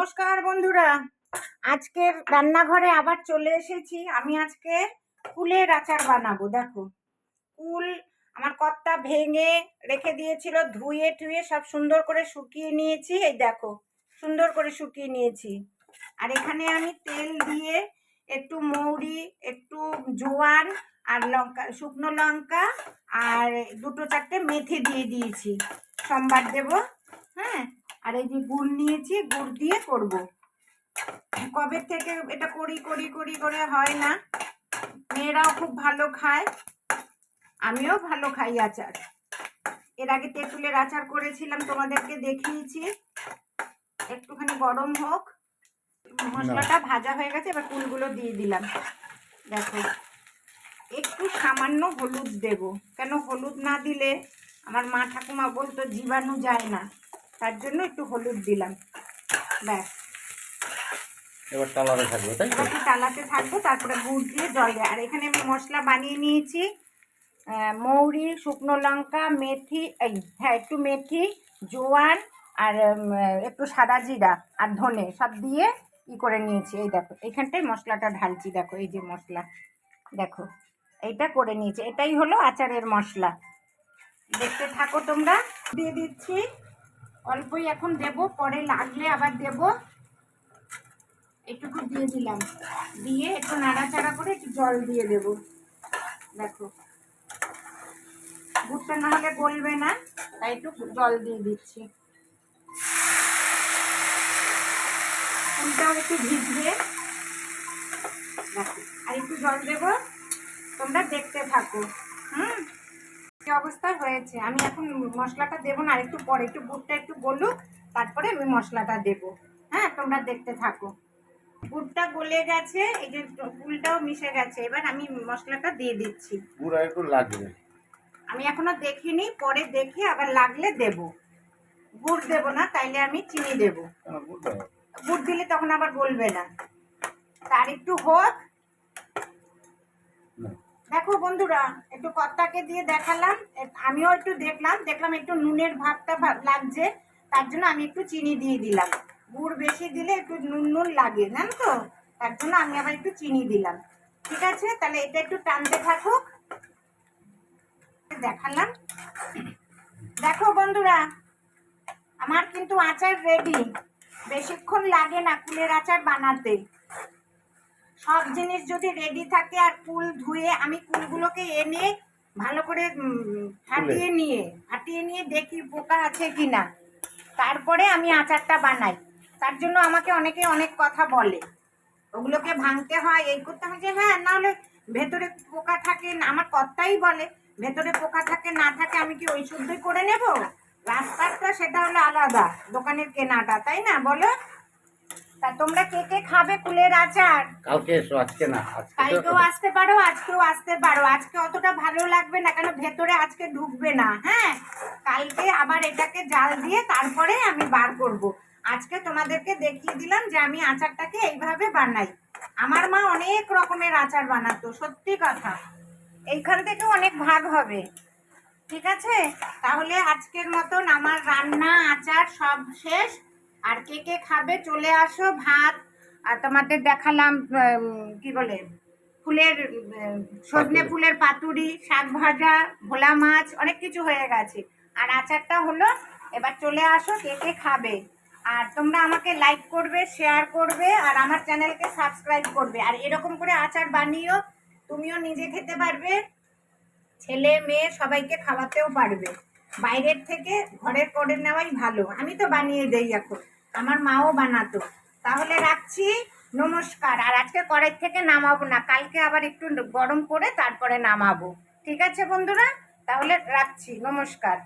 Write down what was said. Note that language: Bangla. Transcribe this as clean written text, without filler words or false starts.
নমস্কার বন্ধুরা, আজকের রান্নাঘরে আবার চলে এসেছি। আমি আজকে কুলের আচার বানাবো। দেখো, কুল আমার কর্তা ভেঙে রেখে দিয়েছিল, ধুয়ে টুয়ে সব সুন্দর করে শুকিয়ে নিয়েছি। এই দেখো, সুন্দর করে শুকিয়ে নিয়েছি। আর এখানে আমি তেল দিয়ে একটু মৌরি, একটু জোয়ান আর লঙ্কা, শুকনো লঙ্কা আর দুটো চারটে মেথি দিয়ে দিয়েছি, সম্বার দেব। হ্যাঁ, আর এই যে গুড় নিয়েছি, গুড় দিয়ে করব। কবে থেকে এটা করি করি করি করে হয় না। মেয়েরাও খুব ভালো খায়, আমিও ভালো খাই আচার। এর আগে তেঁতুলের আচার করেছিলাম, তোমাদেরকে দেখিয়েছি। একটুখানি গরম হোক, মশলাটা ভাজা হয়ে গেছে। এবার কুলগুলো দিয়ে দিলাম। দেখো, একটু সামান্য হলুদ দেব, কেন হলুদ না দিলে আমার মা ঠাকুমা বলতো জীবাণু যায় না, তার জন্য একটু হলুদ দিলাম। ব্যাস, এবার টালাতে থাকবে, তাই তো? টালাতে থাকবো, তারপরে গুড় দিয়ে জল দেয়। আর এখানে আমি মশলা বানিয়ে নিয়েছি, মৌরি, শুকনো লঙ্কা, মেথি, একটু মেথি, জোয়ান আর একটু সাদা জিরা আর ধনে সব দিয়ে করে নিয়েছি। এই দেখো, এইখানটাই মশলাটা ঢালছি। দেখো, এই যে মশলা, দেখো এইটা করে নিয়েছি। এটাই হলো আচারের মশলা। দেখতে থাকো তোমরা। দিয়ে দিচ্ছি, অল্পই এখন দেব, পরে লাগলে আবার দেব। একটু দিয়ে দিলাম, দিয়ে একটু নাড়াচাড়া করে একটু জল দিয়ে দেব। দেখো, গুড়টা না হলে গলবে না, তাই একটু জল দিয়ে দিচ্ছি। ফুলটাও একটু ভিজবে। দেখো, আর একটু জল দেব, তোমরা দেখতে থাকো। কি অবস্থা হয়েছে। আমি এখন মশলাটা দেবো না, আর একটু পরে, একটু গুড়টা একটু গলুক, তারপরে আমি মশলাটা দেব। হ্যাঁ, তোমরা দেখতে থাকো। গুড়টা গলে গেছে, এই যে ফুলটাও মিশে গেছে। এবার আমি মশলাটা দিয়ে দিচ্ছি। গুড় আর একটু লাগবে। আমি এখনো দেখিনি, পরে দেখে আবার লাগলে দেব। গুড় দেব না, তাইলে আমি চিনি দেব। গুড় দিলে তখন আবার গলবে না। তার একটু হোক। দেখো বন্ধুরা, একটু কর্তাকে দিয়ে দেখালাম, আমিও একটু দেখলাম একটু নুনের ভাবটা লাগছে, তার জন্য আমি একটু চিনি দিয়ে দিলাম। গুড় বেশি দিলে একটু নুন নুন লাগে, জানো তো, তার জন্য আমি আবার একটু চিনি দিলাম। ঠিক আছে, তাহলে এটা একটু টানতে থাকুক। দেখালাম। দেখো বন্ধুরা, আমার কিন্তু আচার রেডি। বেশিক্ষণ লাগে না কুলের আচার বানাতে। সব জিনিস যদি রেডি থাকে আর কুল ধুয়ে, আমি কুলগুলোকে এনে ভালো করে হাঁটিয়ে নিয়ে দেখি পোকা আছে কিনা, তারপরে আমি আচারটা বানাই। তার জন্য আমাকে অনেকে অনেক কথা বলে, ওগুলোকে ভাঙতে হয়, এই করতে হয়, যে হ্যাঁ, নাহলে ভেতরে পোকা থাকে না। আমার কর্তাই বলে ভেতরে পোকা থাকে না থাকে, আমি কি ওই শুদ্ধই করে নেব? রাস্তাটা সেটা হলো আলাদা, দোকানের কেনাটা, তাই না বলো? তা তোমরা কে কে খাবে কুলের আচার? কালকে এসো, আজকে না। কালকেও আসতে পারো, আজকেও আসতে পারো। আজকে অতটা ভালো লাগবে না, কেন ভেতরে আজকে ঢুকবে না। হ্যাঁ, কালকে আবার এটাকে জাল দিয়ে তারপরে আমি বার করব। আজকে তোমাদেরকে দেখিয়ে দিলাম যে আমি আচারটাকে এইভাবে বানাই। আমার মা অনেক রকমের আচার বানাতো, সত্যি কথা। এইখান থেকেও অনেক ভাগ হবে। ঠিক আছে, তাহলে আজকের মতন আমার রান্না আচার সব শেষ। আর কে কে খাবে চলে আসো। ভাত, আর তোমাদের দেখালাম কি বলে, ফুলের সজনে ফুলের পাতুরি, শাক ভাজা, ভোলা মাছ, অনেক কিছু হয়ে গেছে। আর আচারটা হলো। এবার চলে আসো কে কে খাবে। আর তোমরা আমাকে লাইক করবে, শেয়ার করবে, আর আমার চ্যানেলকে সাবস্ক্রাইব করবে। আর এরকম করে আচার বানিও, তুমিও নিজে খেতে পারবে, ছেলে মেয়ে সবাইকে খাওয়াতেও পারবে। বাইরের থেকে ঘরের করে নেওয়াই ভালো। আমি তো বানিয়ে দেই এখন, আমার মাও বানাতো। তাহলে রাখছি, নমস্কার। আর আজকে কড়াই থেকে নামাবো না, কালকে আবার একটু গরম করে তারপরে নামাবো। ঠিক আছে বন্ধুরা, তাহলে রাখছি, নমস্কার।